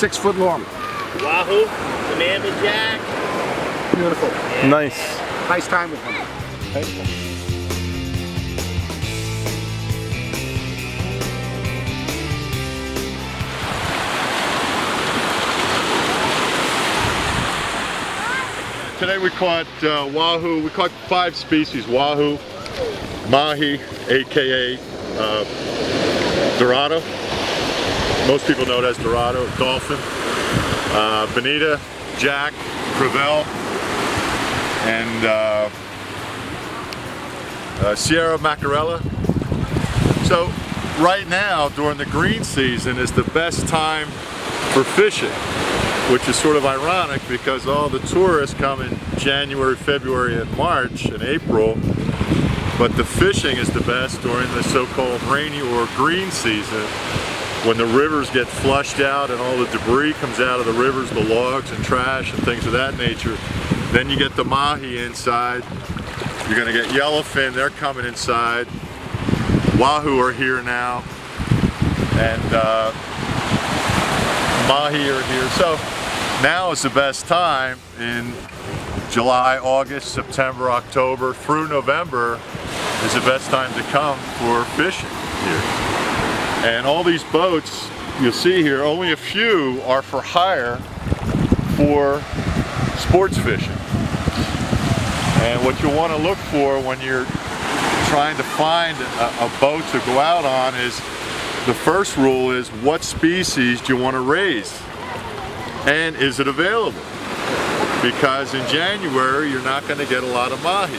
6 foot long. Wahoo, Banana Jack. Beautiful. Yeah. Nice. Nice time with him. Today we caught Wahoo. We caught 5 species: Wahoo, Mahi, aka Dorado. Most people know it as Dorado. Dolphin, Bonita, Jack, Gravel, and Sierra Macarella. So right now, during the green season, is the best time for fishing, which is sort of ironic because all the tourists come in January, February, and March, and April, but the fishing is the best during the so-called rainy or green season, when the rivers get flushed out and all the debris comes out of the rivers, the logs and trash and things of that nature. Then you get the mahi inside. You're gonna get yellowfin, they're coming inside. Wahoo are here now, and mahi are here. So now is the best time in July, August, September, October, through November is the best time to come for fishing here. And all these boats you'll see here, only a few are for hire for sports fishing. And what you'll want to look for when you're trying to find a boat to go out on is, the first rule is, what species do you want to raise? And is it available? Because in January, you're not going to get a lot of mahi.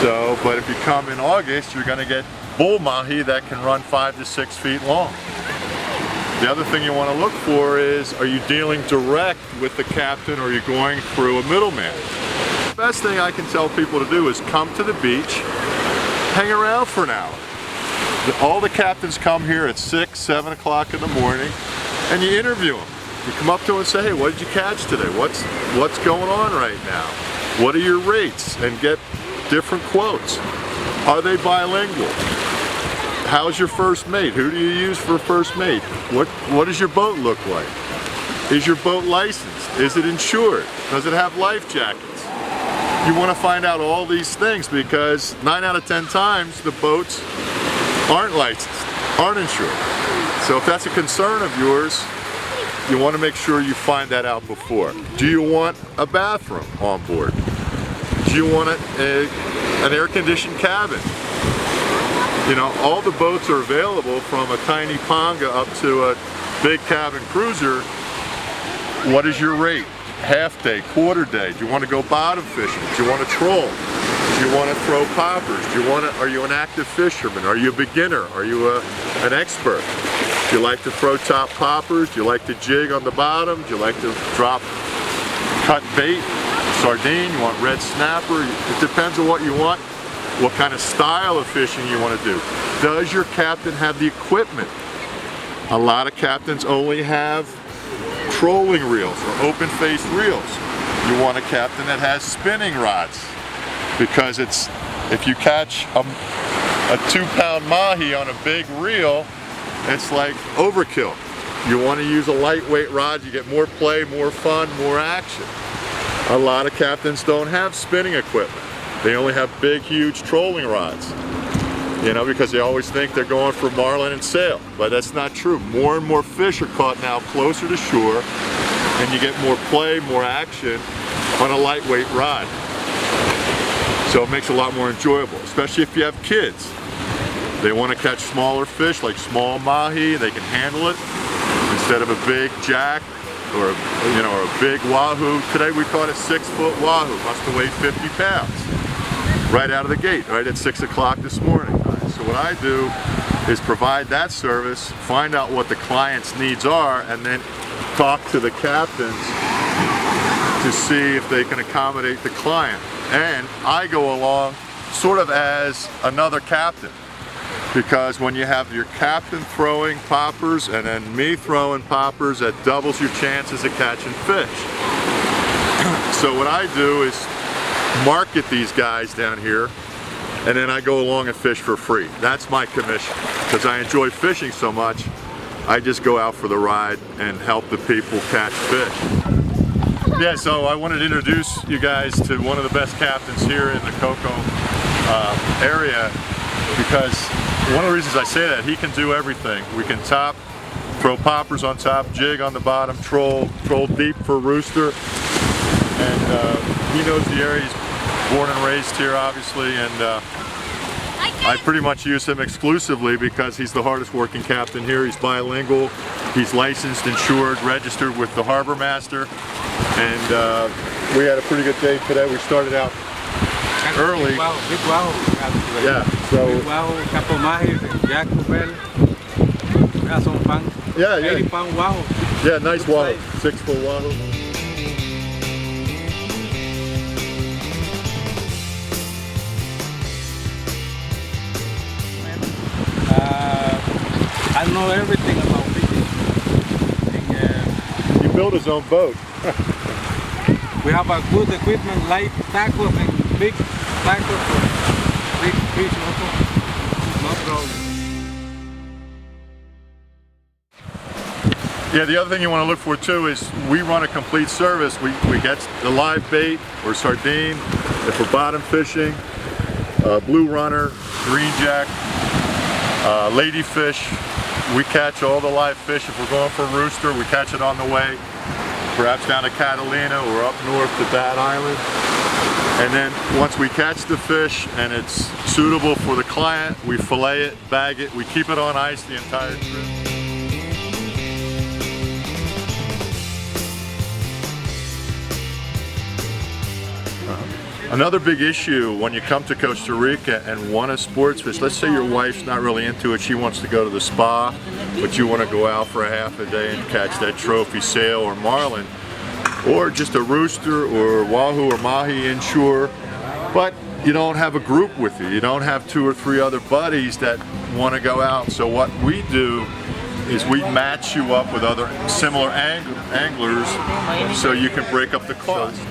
So, but if you come in August, you're going to get bull mahi that can run 5 to 6 feet long. The other thing you want to look for is, are you dealing direct with the captain or are you going through a middleman? The best thing I can tell people to do is come to the beach, hang around for an hour. All the captains come here at 6, 7 o'clock in the morning, and you interview them. You come up to them and say, hey, what did you catch today? What's going on right now? What are your rates? And get different quotes. Are they bilingual? How's your first mate? Who do you use for first mate? What does your boat look like? Is your boat licensed? Is it insured? Does it have life jackets? You want to find out all these things because 9 out of 10 times the boats aren't licensed, aren't insured. So if that's a concern of yours, you want to make sure you find that out before. Do you want a bathroom on board? Do you want an air-conditioned cabin? You know, all the boats are available, from a tiny panga up to a big cabin cruiser. What is your rate? Half day, quarter day? Do you want to go bottom fishing? Do you want to troll? Do you want to throw poppers? Are you an active fisherman? Are you a beginner? Are you an expert? Do you like to throw top poppers? Do you like to jig on the bottom? Do you like to drop cut bait, sardine? You want red snapper? It depends on what you want, what kind of style of fishing you want to do. Does your captain have the equipment? A lot of captains only have trolling reels or open-faced reels. You want a captain that has spinning rods, because if you catch a 2-pound mahi on a big reel, it's like overkill. You want to use a lightweight rod, you get more play, more fun, more action. A lot of captains don't have spinning equipment. They only have big, huge trolling rods. You know, because they always think they're going for marlin and sail, but that's not true. More and more fish are caught now closer to shore, and you get more play, more action on a lightweight rod. So it makes it a lot more enjoyable, especially if you have kids. They want to catch smaller fish, like small mahi, they can handle it, instead of a big jack or a big wahoo. Today we caught a 6-foot wahoo, must have weighed 50 pounds, right out of the gate, right at 6 o'clock this morning. So what I do is provide that service, find out what the client's needs are, and then talk to the captains to see if they can accommodate the client. And I go along sort of as another captain, because when you have your captain throwing poppers and then me throwing poppers, that doubles your chances of catching fish. So what I do is market these guys down here, and then I go along and fish for free. That's my commission, because I enjoy fishing so much. I just go out for the ride and help the people catch fish. Yeah, so I wanted to introduce you guys to one of the best captains here in the Coco area, because one of the reasons I say that, he can do everything. We can top, throw poppers on top, jig on the bottom, troll deep for rooster, and he knows the area. He's born and raised here, obviously, and I pretty much use him exclusively because he's the hardest working captain here. He's bilingual, he's licensed, insured, registered with the harbor master, and we had a pretty good day today. We started out early. Big Wahoo. Yeah, so Big Wahoo, couple Mahi, Jack, Bell. That's some fun. yeah, 80-pound Wahoo. yeah, nice Wahoo, 6-foot Wahoo. I know everything about fishing. And, He built his own boat. we have a good equipment, light tackles and big tackles for big fish also. No problem. Yeah, the other thing you want to look for too is we run a complete service. We get the live bait or sardine, if we're bottom fishing, blue runner, green jack, ladyfish. We catch all the live fish. If we're going for rooster, we catch it on the way, perhaps down to Catalina or up north to Bat Island. And then once we catch the fish and it's suitable for the client, we fillet it, bag it, we keep it on ice the entire trip. Another big issue when you come to Costa Rica and want to sports fish, let's say your wife's not really into it, she wants to go to the spa, but you want to go out for a half a day and catch that trophy sail or marlin, or just a rooster or wahoo or mahi inshore, but you don't have a group with you, you don't have 2 or 3 other buddies that want to go out. So what we do is we match you up with other similar anglers so you can break up the cost.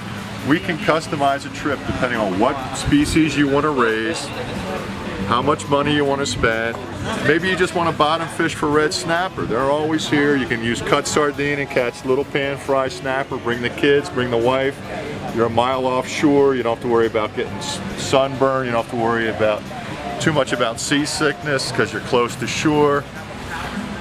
We can customize a trip depending on what species you want to raise, how much money you want to spend. Maybe you just want to bottom fish for red snapper. They're always here. You can use cut sardine and catch little pan fry snapper. Bring the kids, bring the wife. You're a mile offshore. You don't have to worry about getting sunburn. You don't have to worry about too much about seasickness because you're close to shore.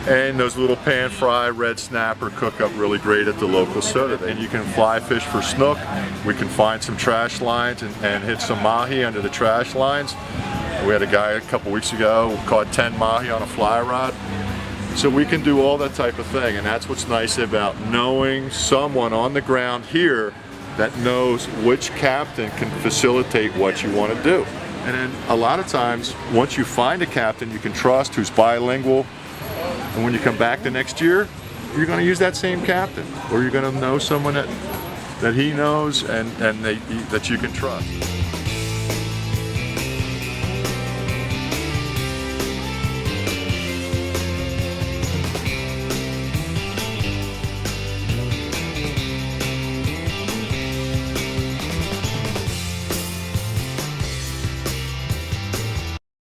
And those little pan fry red snapper cook up really great at the local soda. And you can fly fish for snook. We can find some trash lines and hit some mahi under the trash lines. We had a guy a couple weeks ago who caught 10 mahi on a fly rod. So we can do all that type of thing, and that's what's nice about knowing someone on the ground here that knows which captain can facilitate what you want to do. And then a lot of times, once you find a captain you can trust who's bilingual, and when you come back the next year, you're going to use that same captain, or you're going to know someone that he knows and that you can trust.